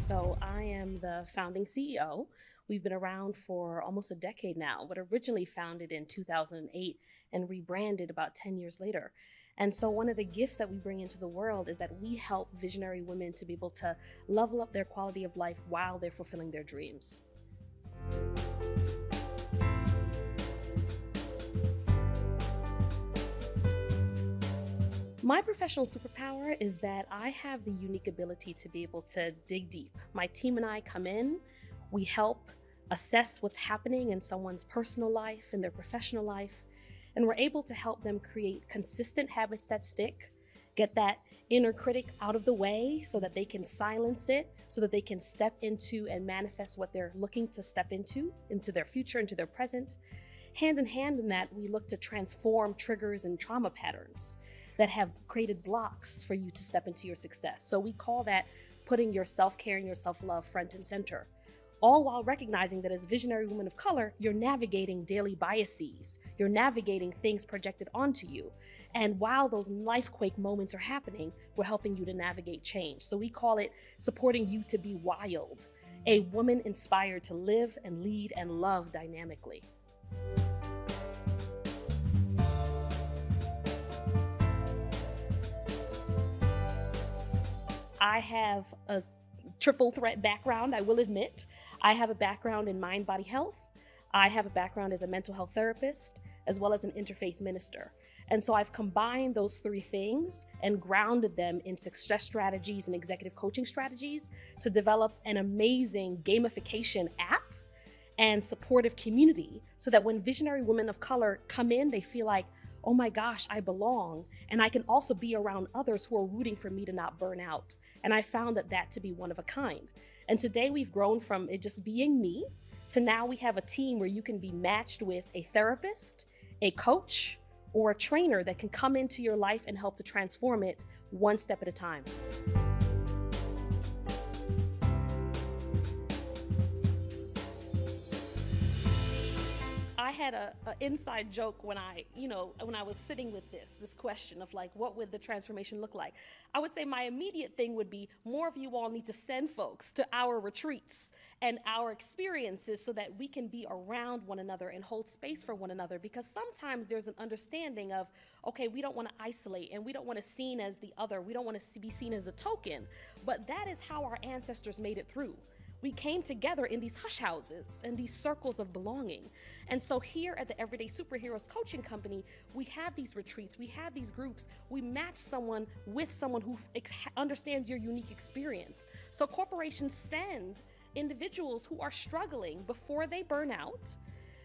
So I am the founding CEO. We've been around for almost a decade now, but originally founded in 2008 and rebranded about 10 years later. And so one of the gifts that we bring into the world is that we help visionary women to be able to level up their quality of life while they're fulfilling their dreams. My professional superpower is that I have the unique ability to be able to dig deep. My team and I come in, we help assess what's happening in someone's personal life, in their professional life, and we're able to help them create consistent habits that stick, get that inner critic out of the way so that they can silence it, so that they can step into and manifest what they're looking to step into their future, into their present. Hand in hand in that, we look to transform triggers and trauma patterns that have created blocks for you to step into your success. So we call that putting your self-care and your self-love front and center, all while recognizing that as visionary women of color, you're navigating daily biases, you're navigating things projected onto you. And while those life quake moments are happening, we're helping you to navigate change. So we call it supporting you to be wild, a woman inspired to live and lead and love dynamically. I have a triple threat background, I will admit. I have a background in mind-body health. I have a background as a mental health therapist, as well as an interfaith minister. And so I've combined those three things and grounded them in success strategies and executive coaching strategies to develop an amazing gamification app and supportive community so that when visionary women of color come in, they feel like, oh my gosh, I belong. And I can also be around others who are rooting for me to not burn out. And I found that to be one of a kind. And today we've grown from it just being me to now we have a team where you can be matched with a therapist, a coach, or a trainer that can come into your life and help to transform it one step at a time. I had an inside joke when I was sitting with this question of like, what would the transformation look like? I would say my immediate thing would be more of you all need to send folks to our retreats and our experiences so that we can be around one another and hold space for one another, because sometimes there's an understanding of, okay, we don't want to isolate and we don't want to be seen as the other. We don't want to be seen as a token, but that is how our ancestors made it through. We came together in these hush houses and these circles of belonging. And so here at the Everyday Superheroes Coaching Company, we have these retreats, we have these groups, we match someone with someone who understands your unique experience. So corporations send individuals who are struggling before they burn out,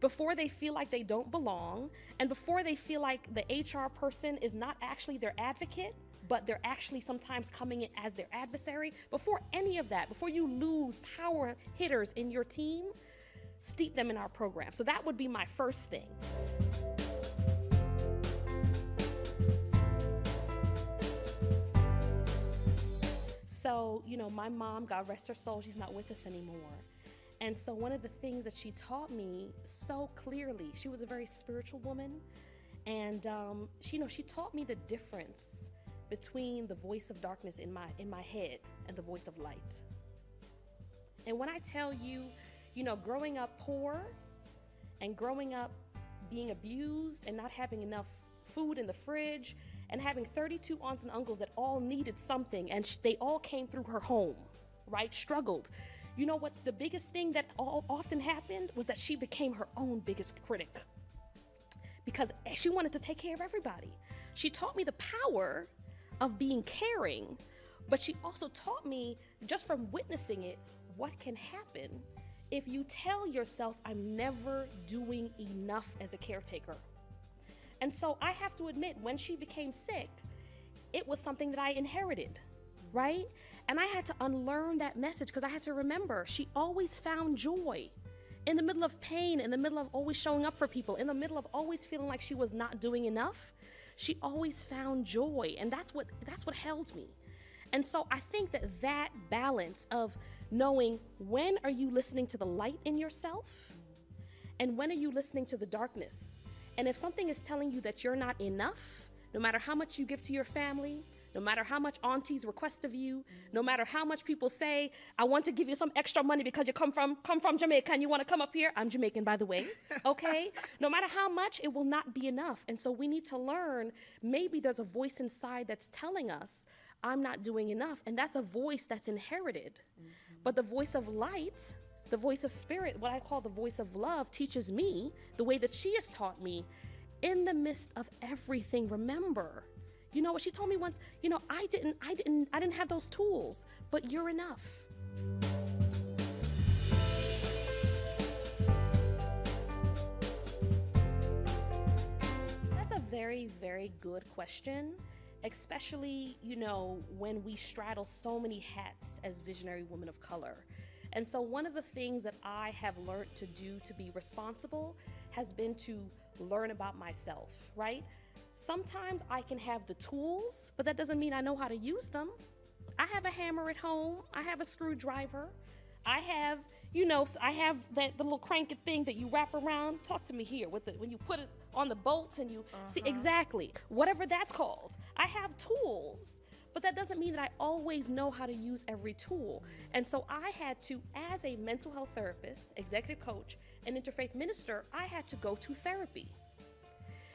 before they feel like they don't belong, and before they feel like the HR person is not actually their advocate, but they're actually sometimes coming in as their adversary. Before any of that, before you lose power hitters in your team, steep them in our program. So that would be my first thing. So, my mom, God rest her soul, she's not with us anymore. And so one of the things that she taught me so clearly, she was a very spiritual woman, and she taught me the difference between the voice of darkness in my head and the voice of light. And when I tell you, growing up poor and growing up being abused and not having enough food in the fridge and having 32 aunts and uncles that all needed something and they all came through her home, right? Struggled. You know what? The biggest thing that often happened was that she became her own biggest critic because she wanted to take care of everybody. She taught me the power of being caring, but she also taught me, just from witnessing it, what can happen if you tell yourself, I'm never doing enough as a caretaker. And so I have to admit, when she became sick, it was something that I inherited, right? And I had to unlearn that message because I had to remember she always found joy in the middle of pain, in the middle of always showing up for people, in the middle of always feeling like she was not doing enough. She always found joy, and that's what held me. And so I think that balance of knowing when are you listening to the light in yourself and when are you listening to the darkness. And if something is telling you that you're not enough, no matter how much you give to your family, No matter how much aunties request of you, no matter how much people say, I want to give you some extra money because you come from Jamaica and you want to come up here. I'm Jamaican, by the way, okay? No matter how much, it will not be enough. And so we need to learn, maybe there's a voice inside that's telling us, I'm not doing enough. And that's a voice that's inherited. But the voice of light, the voice of spirit, what I call the voice of love, teaches me the way that she has taught me. In the midst of everything, remember, you know what she told me once, you know, I didn't have those tools, but you're enough. That's a very, very good question, especially, you know, when we straddle so many hats as visionary women of color. And so one of the things that I have learned to do to be responsible has been to learn about myself, right? Sometimes I can have the tools, but that doesn't mean I know how to use them. I have a hammer at home. I have a screwdriver. I have, you know, I have the little cranky thing that you wrap around. Talk to me here with when you put it on the bolts and you see exactly whatever that's called. I have tools, but that doesn't mean that I always know how to use every tool. And so I had to, as a mental health therapist, executive coach, and interfaith minister, I had to go to therapy.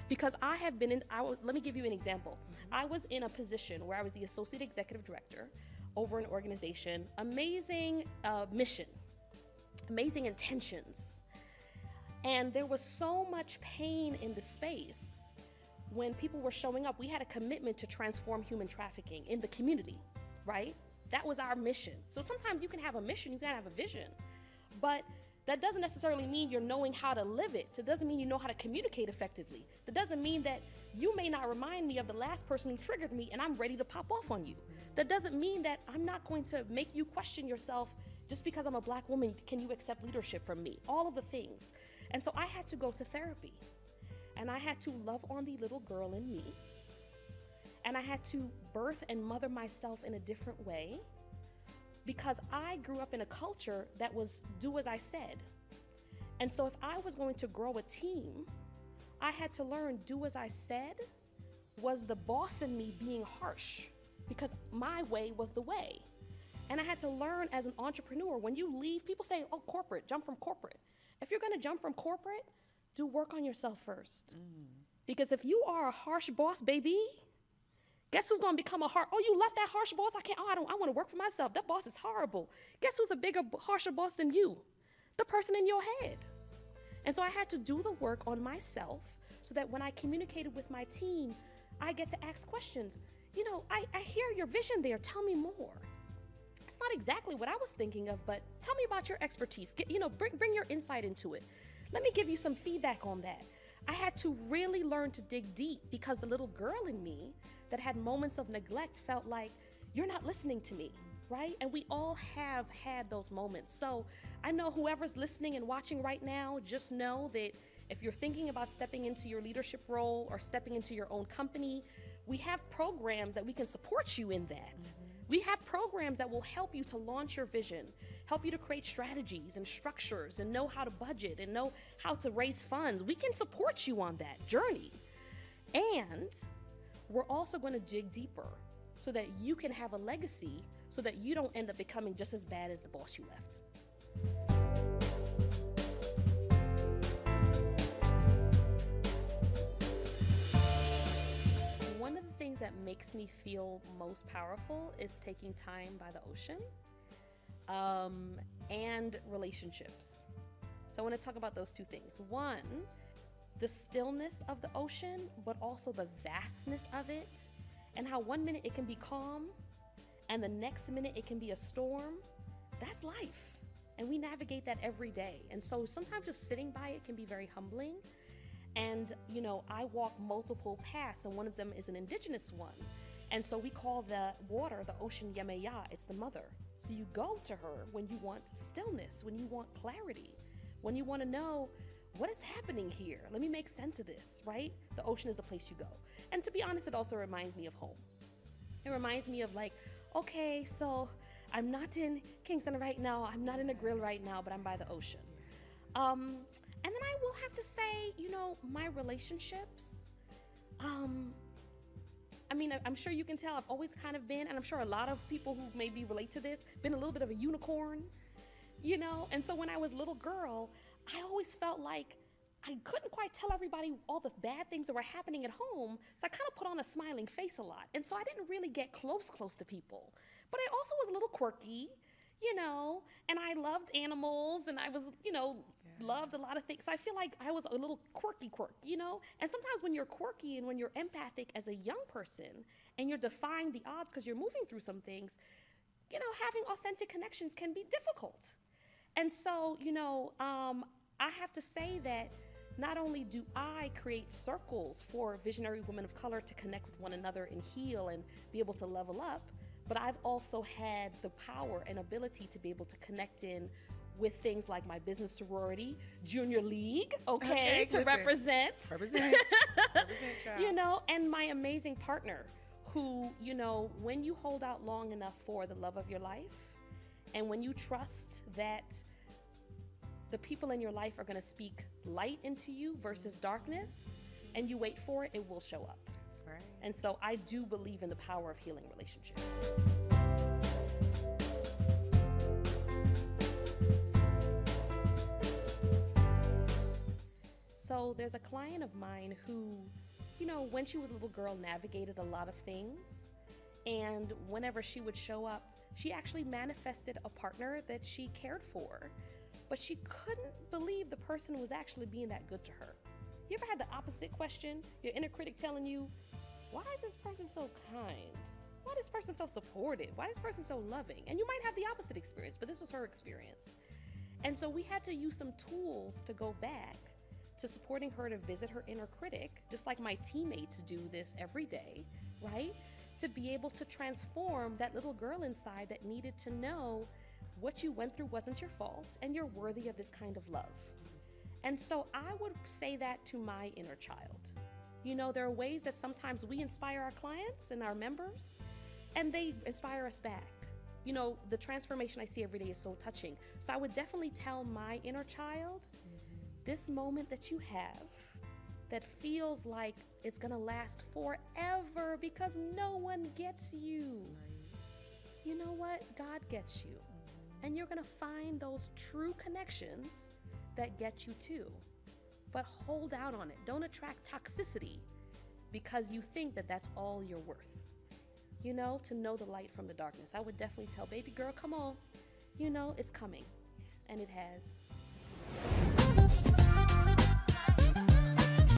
Because I have been let me give you an example. I was in a position where I was the associate executive director over an organization, amazing mission, amazing intentions. And there was so much pain in the space when people were showing up. We had a commitment to transform human trafficking in the community, right? That was our mission. So sometimes you can have a mission, you can have a vision, but that doesn't necessarily mean you're knowing how to live it. It doesn't mean you know how to communicate effectively. That doesn't mean that you may not remind me of the last person who triggered me and I'm ready to pop off on you. That doesn't mean that I'm not going to make you question yourself just because I'm a Black woman. Can you accept leadership from me? All of the things. And so I had to go to therapy, and I had to love on the little girl in me, and I had to birth and mother myself in a different way, because I grew up in a culture that was do as I said. And so if I was going to grow a team, I had to learn do as I said was the boss in me being harsh, because my way was the way. And I had to learn as an entrepreneur, when you leave, people say, oh, corporate, jump from corporate. If you're gonna jump from corporate, do work on yourself first. Because if you are a harsh boss, baby, guess who's gonna become oh, you left that harsh boss? I wanna work for myself. That boss is horrible. Guess who's a bigger, harsher boss than you? The person in your head. And so I had to do the work on myself so that when I communicated with my team, I get to ask questions. You know, I hear your vision there. Tell me more. It's not exactly what I was thinking of, but tell me about your expertise. Bring your insight into it. Let me give you some feedback on that. I had to really learn to dig deep, because the little girl in me that had moments of neglect felt like, you're not listening to me, right? And we all have had those moments. So I know whoever's listening and watching right now, just know that if you're thinking about stepping into your leadership role or stepping into your own company, we have programs that we can support you in that. We have programs that will help you to launch your vision, help you to create strategies and structures and know how to budget and know how to raise funds. We can support you on that journey. And we're also going to dig deeper so that you can have a legacy, so that you don't end up becoming just as bad as the boss you left. One of the things that makes me feel most powerful is taking time by the ocean, and relationships. So I want to talk about those two things. One, the stillness of the ocean, but also the vastness of it, and how 1 minute it can be calm and the next minute it can be a storm. That's life. And we navigate that every day. And so sometimes just sitting by it can be very humbling. And, you know, I walk multiple paths, and one of them is an indigenous one. And so we call the water, the ocean, Yemeya. It's the mother. So you go to her when you want stillness, when you want clarity, when you want to know, what is happening here? Let me make sense of this, right? The ocean is the place you go. And to be honest, it also reminds me of home. It reminds me of like, okay, so I'm not in Kingston right now. I'm not in a grill right now, but I'm by the ocean. And then I will have to say, you know, my relationships, I mean, I'm sure you can tell I've always kind of been, and I'm sure a lot of people who maybe relate to this, been a little bit of a unicorn, you know? And so when I was a little girl, I always felt like I couldn't quite tell everybody all the bad things that were happening at home, so I kind of put on a smiling face a lot. And so I didn't really get close to people. But I also was a little quirky, you know, and I loved animals, and I was, you know, loved a lot of things. So I feel like I was a little quirky, you know? And sometimes when you're quirky and when you're empathic as a young person and you're defying the odds because you're moving through some things, you know, having authentic connections can be difficult. And so, you know, I have to say that not only do I create circles for visionary women of color to connect with one another and heal and be able to level up, but I've also had the power and ability to be able to connect in with things like my business sorority, junior league, to represent, child. You know, and my amazing partner who, you know, when you hold out long enough for the love of your life, and when you trust that the people in your life are going to speak light into you versus darkness, and you wait for it, it will show up. That's right. And so I do believe in the power of healing relationships. So there's a client of mine who, you know, when she was a little girl, navigated a lot of things. And whenever she would show up, she actually manifested a partner that she cared for. But she couldn't believe the person was actually being that good to her. You ever had the opposite question? Your inner critic telling you, why is this person so kind? Why is this person so supportive? Why is this person so loving? And you might have the opposite experience, but this was her experience. And so we had to use some tools to go back to supporting her to visit her inner critic, just like my teammates do this every day, right? To be able to transform that little girl inside that needed to know what you went through wasn't your fault, and you're worthy of this kind of love. And so I would say that to my inner child. You know, there are ways that sometimes we inspire our clients and our members, and they inspire us back. You know, the transformation I see every day is so touching. So I would definitely tell my inner child, this moment that you have that feels like it's gonna last forever because no one gets you. You know what? God gets you. And you're gonna find those true connections that get you too. But hold out on it. Don't attract toxicity because you think that that's all you're worth. You know, to know the light from the darkness. I would definitely tell baby girl, come on. You know, it's coming. And it has.